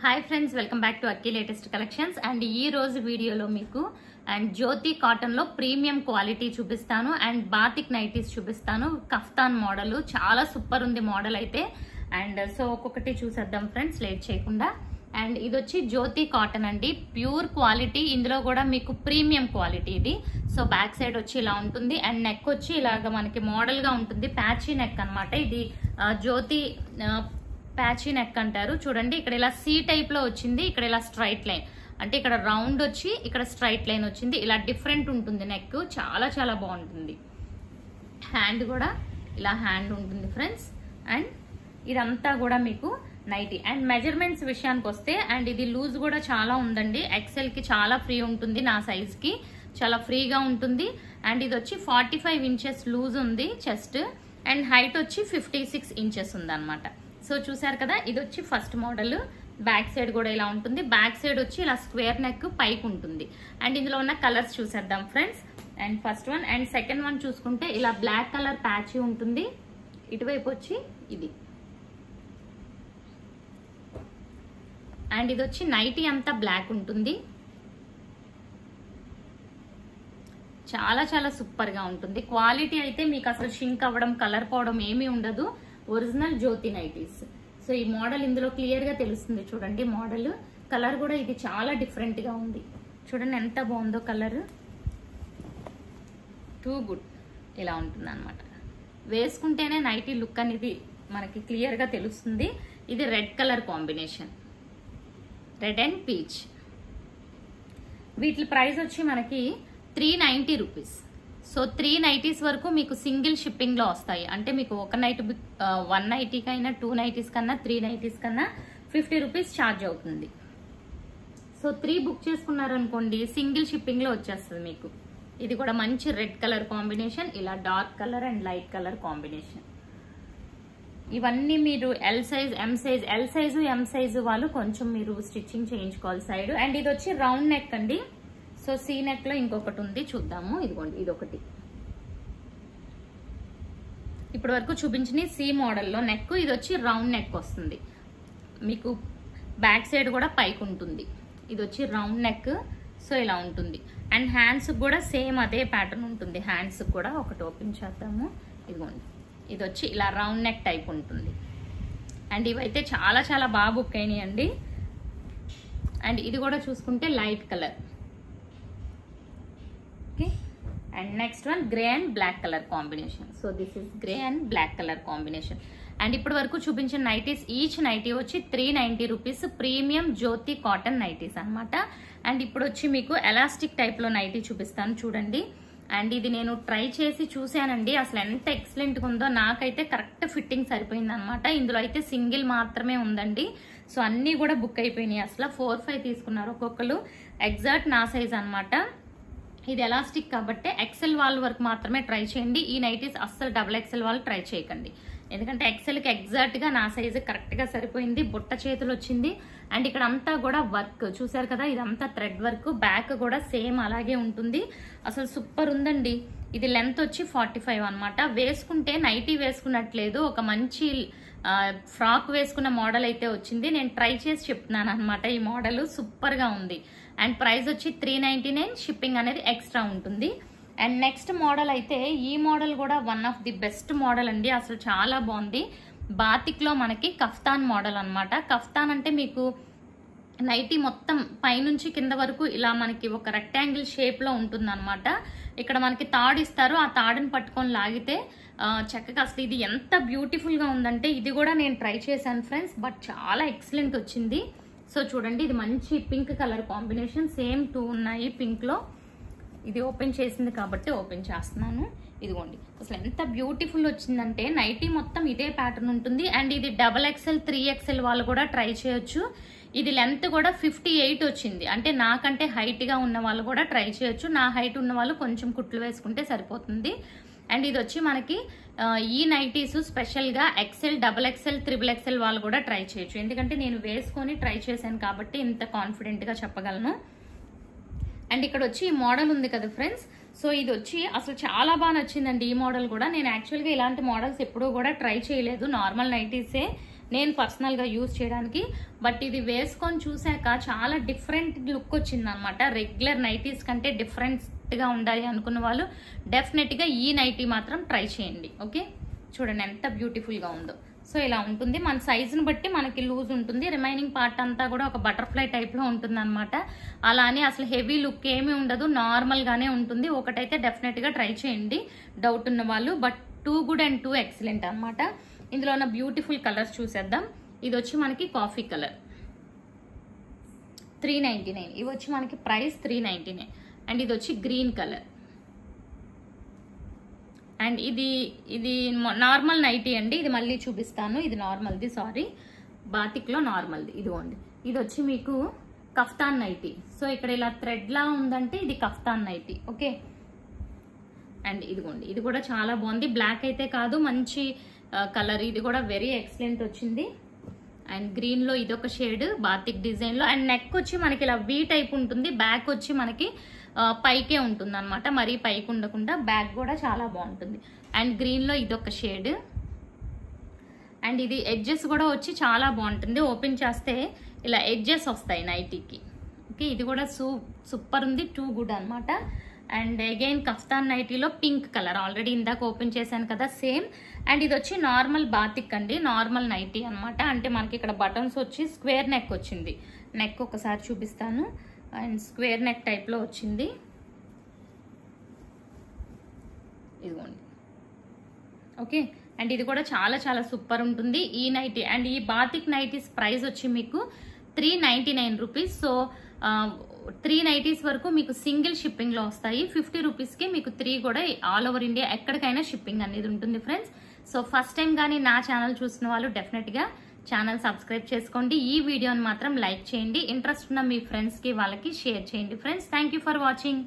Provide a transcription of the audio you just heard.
Hi friends, welcome back to Akki latest collections. And ఈ రోజు వీడియోలో మీకు అండ్ జ్యోతి కాటన్ లో ప్రీమియం క్వాలిటీ చూపిస్తాను అండ్ బాతిక్ నైటీస్ చూపిస్తాను. కఫ్తాన్ మోడల్ చాలా సూపర్ ఉంది మోడల్ అయితే. అండ్ సో ఒక్కొక్కటి చూసేద్దాం ఫ్రెండ్స్ లేట్ చేయకుండా. అండ్ ఇది వచ్చి జ్యోతి కాటన్ అండి, ప్యూర్ క్వాలిటీ. ఇందులో కూడా మీకు ప్రీమియం క్వాలిటీ ఇది. సో బ్యాక్ సైడ్ వచ్చి ఇలా ఉంటుంది అండ్ నెక్ వచ్చి ఇలాగ మనకి మోడల్ గా ఉంటుంది, ప్యాచీ నెక్ అన్నమాట. ఇది జ్యోతి ప్యాచీ నెక్ అంటారు. చూడండి, ఇక్కడ ఇలా సి టైప్ లో వచ్చింది, ఇక్కడ ఇలా స్ట్రైట్ లైన్, అంటే ఇక్కడ రౌండ్ వచ్చి ఇక్కడ స్ట్రైట్ లైన్ వచ్చింది. ఇలా డిఫరెంట్ ఉంటుంది నెక్, చాలా చాలా బాగుంటుంది. హ్యాండ్ కూడా ఇలా హ్యాండ్ ఉంటుంది ఫ్రెండ్స్. అండ్ ఇదంతా కూడా మీకు నైటీ. అండ్ మెజర్మెంట్స్ విషయానికి వస్తే, అండ్ ఇది లూజ్ కూడా చాలా ఉందండి. ఎక్సెల్ కి చాలా ఫ్రీ ఉంటుంది, నా సైజ్ కి చాలా ఫ్రీగా ఉంటుంది. అండ్ ఇది వచ్చి 45 ఇంచెస్ లూజ్ ఉంది చెస్ట్, అండ్ హైట్ వచ్చి 56 ఇంచెస్ ఉంది అనమాట. సో చూసారు కదా, ఇది వచ్చి ఫస్ట్ మోడల్. బ్యాక్ సైడ్ కూడా ఇలా ఉంటుంది. బ్యాక్ సైడ్ వచ్చి ఇలా స్క్వేర్ నెక్ పైకి ఉంటుంది. అండ్ ఇందులో ఉన్న కలర్స్ చూసేద్దాం friends. And first one and second one చూసుకుంటే ఇలా బ్లాక్ కలర్ ప్యాచ్ ఉంటుంది. ఇటువైపు వచ్చి ఇది. అండ్ ఇది వచ్చి నైటీ అంతా బ్లాక్ ఉంటుంది. చాలా చాలా సూపర్ గా ఉంటుంది. క్వాలిటీ అయితే మీకు అసలు షింక్ అవ్వడం, కలర్ పోవడం ఏమీ ఉండదు. ఒరిజినల్ జ్యోతి నైటీస్. సో ఈ మోడల్ ఇందులో క్లియర్ గా తెలుస్తుంది. చూడండి మోడల్, కలర్ కూడా ఇది చాలా డిఫరెంట్ గా ఉంది. చూడండి ఎంత బాగుందో కలర్, టూ గుడ్. ఇలా ఉంటుంది అనమాట. వేసుకుంటేనే నైటీ లుక్ అనేది మనకి క్లియర్ గా తెలుస్తుంది. ఇది red colour combination, red and peach. వీటి ప్రైస్ వచ్చి మనకి 390 రూపీస్. సో 3 నైటీస్ వరకు మీకు సింగిల్ షిప్పింగ్ లో వస్తాయి. అంటే మీకు ఒక నైట్ 1 నైటీ కైనా 2 నైటీస్ కన్నా 3 నైటీస్ కన్నా 50 రూపీస్ ఛార్జ్ అవుతుంది. సో 3 బుక్ చేసుకున్నారనుకోండి సింగిల్ షిప్పింగ్ లో వచ్చేస్తుంది మీకు. ఇది కూడా మంచి రెడ్ కలర్ కాంబినేషన్, ఇలా dark colour and light colour combination. ఇవన్నీ మీరు L size, M size, L size M size వాళ్ళు కొంచెం మీరు స్టిచ్చింగ్ చేయించుకోవాలి సైడ్. అండ్ ఇది వచ్చి రౌండ్ నెక్ అండి. సో సీ నెక్ లో ఇంకొకటి ఉంది, చూద్దాము. ఇదిగోండి, ఇదొకటి. ఇప్పటి వరకు చూపించిన సి మోడల్లో నెక్, ఇది వచ్చి రౌండ్ నెక్ వస్తుంది. మీకు బ్యాక్ సైడ్ కూడా పైకి ఉంటుంది. ఇది వచ్చి రౌండ్ నెక్. సో ఇలా ఉంటుంది. అండ్ హ్యాండ్స్ కూడా సేమ్ అదే ప్యాటర్న్ ఉంటుంది. హ్యాండ్స్ కూడా ఒకటి ఓపెన్ చేద్దాము. ఇదిగోండి, ఇది వచ్చి ఇలా రౌండ్ నెక్ టైప్ ఉంటుంది. అండ్ ఇవైతే చాలా చాలా బాగా బుక్ అయినాయి అండి. అండ్ ఇది కూడా చూసుకుంటే light colour. And next one grey and black colour combination. So this is grey and black colour combination. And ఇప్పటి వరకు చూపించిన నైటీస్, ఈచ్ నైటీ వచ్చి 390 rupees, premium Jyoti cotton nighties అనమాట. అండ్ ఇప్పుడు వచ్చి మీకు ఎలాస్టిక్ టైప్ లో నైటీ చూపిస్తాను చూడండి. అండ్ ఇది నేను ట్రై చేసి చూసానండి, అసలు ఎంత ఎక్సలెంట్ గా ఉందో. నాకైతే కరెక్ట్ ఫిట్టింగ్ సరిపోయింది అనమాట. ఇందులో అయితే సింగిల్ మాత్రమే ఉందండి. సో అన్ని కూడా బుక్ అయిపోయినాయి. అసలు 4-5 తీసుకున్నారు ఒక్కొక్కరు. ఎగ్జాక్ట్ నా సైజ్ అనమాట. ఇది ఎలాస్టిక్ కాబట్టి ఎక్సెల్ వాళ్ళ వరకు మాత్రమే ట్రై చేయండి. ఈ నైటీస్ అస్సలు డబుల్ ఎక్సెల్ వాళ్ళు ట్రై చేయకండి. ఎందుకంటే ఎక్సెల్కి ఎగ్జాక్ట్ గా నా సైజు కరెక్ట్ గా సరిపోయింది. బుట్ట చేతులు వచ్చింది. అండ్ ఇక్కడ అంతా కూడా వర్క్ చూసారు కదా, ఇదంతా థ్రెడ్ వర్క్. బ్యాక్ కూడా సేమ్ అలాగే ఉంటుంది. అసలు సూపర్ ఉందండి. ఇది లెంత్ వచ్చి 45 అనమాట. వేసుకుంటే నైటీ వేసుకున్నట్లేదు, ఒక మంచి ఫ్రాక్ వేసుకున్న మోడల్ అయితే వచ్చింది. నేను ట్రై చేసి చెప్తున్నాను అనమాట. ఈ మోడల్ సూపర్ గా ఉంది. అండ్ ప్రైస్ వచ్చి 399, షిప్పింగ్ అనేది ఎక్స్ట్రా ఉంటుంది. అండ్ నెక్స్ట్ మోడల్ అయితే, ఈ మోడల్ కూడా one of the best model అండి. అసలు చాలా బాగుంది. బాతిక్ లో మనకి కఫ్తాన్ మోడల్ అనమాట. కఫ్తాన్ అంటే మీకు నైటీ మొత్తం పైనుంచి కింద వరకు ఇలా మనకి ఒక రెక్టాంగిల్ షేప్ లో ఉంటుంది అనమాట. ఇక్కడ మనకి తాడు ఇస్తారు, ఆ తాడుని పట్టుకొని లాగితే చక్కగా అసలు ఇది ఎంత బ్యూటిఫుల్ గా ఉందంటే, ఇది కూడా నేను ట్రై చేశాను ఫ్రెండ్స్, బట్ చాలా ఎక్సలెంట్ వచ్చింది. సో చూడండి, ఇది మంచి పింక్ కలర్ కాంబినేషన్. సేమ్ 2 ఉన్నాయి పింక్ లో. ఇది ఓపెన్ చేసింది కాబట్టి ఓపెన్ చేస్తున్నాను. ఇదిగోండి, అసలు ఎంత బ్యూటిఫుల్ వచ్చిందంటే నైటీ మొత్తం ఇదే ప్యాటర్న్ ఉంటుంది. అండ్ ఇది డబల్ ఎక్స్ఎల్ 3XL వాళ్ళు కూడా ట్రై చేయొచ్చు. ఇది లెంత్ కూడా 58 వచ్చింది. అంటే నాకంటే హైట్ గా ఉన్న వాళ్ళు కూడా ట్రై చేయొచ్చు. నా హైట్ ఉన్న వాళ్ళు కొంచెం కుట్లు వేసుకుంటే సరిపోతుంది. అండ్ ఇది వచ్చి మనకి ఈ నైటీస్ స్పెషల్ గా ఎక్సెల్, డబల్ ఎక్సెల్, 3XL వాళ్ళు కూడా ట్రై చేయొచ్చు. ఎందుకంటే నేను వేసుకొని ట్రై చేశాను కాబట్టి ఇంత కాన్ఫిడెంట్ గా చెప్పగలను. అండ్ ఇక్కడ వచ్చి ఈ మోడల్ ఉంది కదా ఫ్రెండ్స్. సో ఇది వచ్చి అసలు చాలా బాగా నచ్చిందండి ఈ మోడల్ కూడా. నేను యాక్చువల్గా ఇలాంటి మోడల్స్ ఎప్పుడూ కూడా ట్రై చేయలేదు, నార్మల్ నైటీసే నేను పర్సనల్గా యూజ్ చేయడానికి. బట్ ఇది వేసుకొని చూసాక చాలా డిఫరెంట్ లుక్ వచ్చింది అనమాట. రెగ్యులర్ నైటీస్ కంటే డిఫరెంట్గా ఉండాలి అనుకున్న వాళ్ళు డెఫినెట్గా ఈ నైటీ మాత్రం ట్రై చేయండి. ఓకే, చూడండి ఎంత బ్యూటిఫుల్గా ఉందో. సో ఇలా ఉంటుంది. మన సైజుని బట్టి మనకి లూజ్ ఉంటుంది. రిమైనింగ్ పార్ట్ అంతా కూడా ఒక బటర్ఫ్లై టైప్లో ఉంటుంది అనమాట. అలానే అసలు హెవీ లుక్ ఏమీ ఉండదు, నార్మల్గానే ఉంటుంది. ఒకటైతే డెఫినెట్గా ట్రై చేయండి డౌట్ ఉన్న వాళ్ళు. But too good and two excellent అనమాట. ఇందులో ఉన్న బ్యూటిఫుల్ కలర్స్ చూసేద్దాం. ఇది వచ్చి మనకి కాఫీ కలర్ 399. ఇవి వచ్చి మనకి ప్రైస్ 399. అండ్ ఇది వచ్చి గ్రీన్ కలర్. అండ్ ఇది నార్మల్ నైటీ అండి. ఇది మళ్ళీ చూపిస్తాను. ఇది నార్మల్ది, సారీ, బాతిక్లో నార్మల్ది. ఇదిగోండి, ఇది వచ్చి మీకు కఫ్తాన్ నైటీ. సో ఇక్కడ ఇలా థ్రెడ్లా ఉందంటే ఇది కఫ్తాన్ నైటీ. ఓకే, అండ్ ఇదిగోండి, ఇది కూడా చాలా బాగుంది. బ్లాక్ అయితే కాదు, మంచి కలర్. ఇది కూడా వెరీ ఎక్సలెంట్ వచ్చింది. అండ్ గ్రీన్లో ఇదొక షేడ్ బాతిక్ డిజైన్లో. అండ్ నెక్ వచ్చి మనకి ఇలా వీ టైప్ ఉంటుంది. బ్యాక్ వచ్చి మనకి పైకే ఉంటుంది అనమాట, మరీ పైకి ఉండకుండా. బ్యాక్ కూడా చాలా బాగుంటుంది. అండ్ గ్రీన్లో ఇదొక షేడ్. అండ్ ఇది ఎడ్జెస్ కూడా వచ్చి చాలా బాగుంటుంది. ఓపెన్ చేస్తే ఇలా ఎడ్జెస్ వస్తాయి నైటీకి. ఓకే, ఇది కూడా సూపర్ ఉంది, టూ గుడ్ అనమాట. అండ్ అగైన్ కఫ్తాన్ నైటీలో పింక్ కలర్, ఆల్రెడీ ఇందాక ఓపెన్ చేశాను కదా, సేమ్. అండ్ ఇది వచ్చి నార్మల్ బాతిక్ అండి, నార్మల్ నైటీ అనమాట. అంటే మనకి ఇక్కడ బటన్స్ వచ్చి స్క్వేర్ నెక్ వచ్చింది. నెక్ ఒకసారి చూపిస్తాను. అండ్ స్క్వేర్ నెక్ టైప్లో వచ్చింది. ఇదిగోండి. ఓకే, అండ్ ఇది కూడా చాలా చాలా సూపర్ ఉంటుంది ఈ నైటీ. అండ్ ఈ బాతిక్ నైటీస్ ప్రైస్ వచ్చి మీకు 399 రూపీస్. సో 3 నైటీస్ వరకు మీకు సింగిల్ షిప్పింగ్లో వస్తాయి. 50 రూపీస్కి మీకు 3 కూడా ఆల్ ఓవర్ ఇండియా ఎక్కడికైనా షిప్పింగ్ అనేది ఉంటుంది ఫ్రెండ్స్. సో ఫస్ట్ టైం కానీ నా ఛానల్ చూసిన వాళ్ళు డెఫినెట్గా ఛానల్ సబ్స్క్రైబ్ చేసుకోండి. ఈ వీడియోని మాత్రం లైక్ చేయండి. ఇంట్రెస్ట్ ఉన్న మీ ఫ్రెండ్స్కి వాళ్ళకి షేర్ చేయండి friends. Thank you for watching.